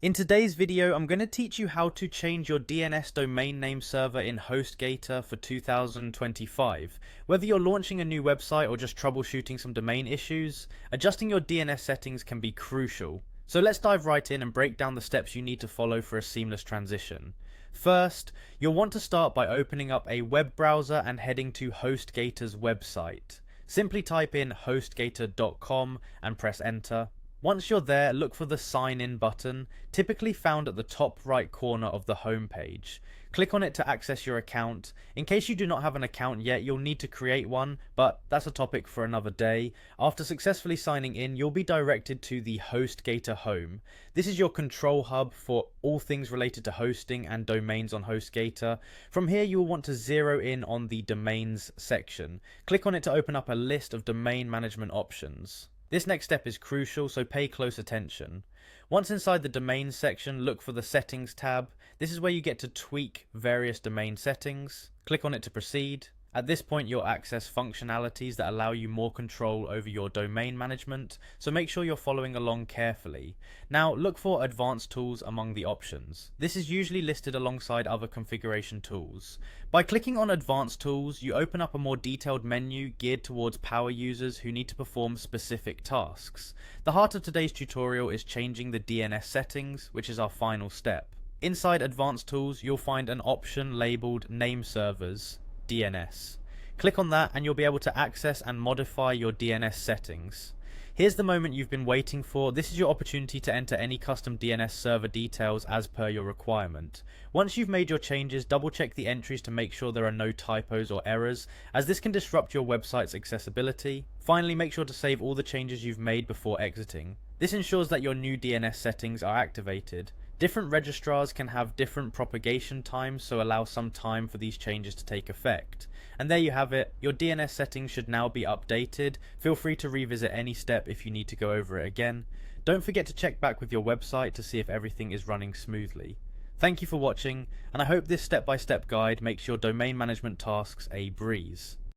In today's video, I'm going to teach you how to change your DNS domain name server in Hostgator for 2025. Whether you're launching a new website or just troubleshooting some domain issues, adjusting your DNS settings can be crucial. So let's dive right in and break down the steps you need to follow for a seamless transition. First, you'll want to start by opening up a web browser and heading to Hostgator's website. Simply type in hostgator.com and press enter. Once you're there, look for the sign in button, typically found at the top right corner of the home page. Click on it to access your account. In case you do not have an account yet, you'll need to create one, but that's a topic for another day. After successfully signing in, you'll be directed to the Hostgator home. This is your control hub for all things related to hosting and domains on Hostgator. From here, you will want to zero in on the domains section. Click on it to open up a list of domain management options. This next step is crucial, so pay close attention. Once inside the domain section, look for the settings tab. This is where you get to tweak various domain settings. Click on it to proceed. At this point, you'll access functionalities that allow you more control over your domain management, so make sure you're following along carefully. Now, look for advanced tools among the options. This is usually listed alongside other configuration tools. By clicking on advanced tools, you open up a more detailed menu geared towards power users who need to perform specific tasks. The heart of today's tutorial is changing the DNS settings, which is our final step. Inside advanced tools, you'll find an option labeled nameservers. DNS. Click on that and you'll be able to access and modify your DNS settings. Here's the moment you've been waiting for. This is your opportunity to enter any custom DNS server details as per your requirement. Once you've made your changes, double check the entries to make sure there are no typos or errors, as this can disrupt your website's accessibility. Finally, make sure to save all the changes you've made before exiting. This ensures that your new DNS settings are activated. Different registrars can have different propagation times, so allow some time for these changes to take effect. And there you have it, your DNS settings should now be updated. Feel free to revisit any step if you need to go over it again. Don't forget to check back with your website to see if everything is running smoothly. Thank you for watching, and I hope this step-by-step guide makes your domain management tasks a breeze.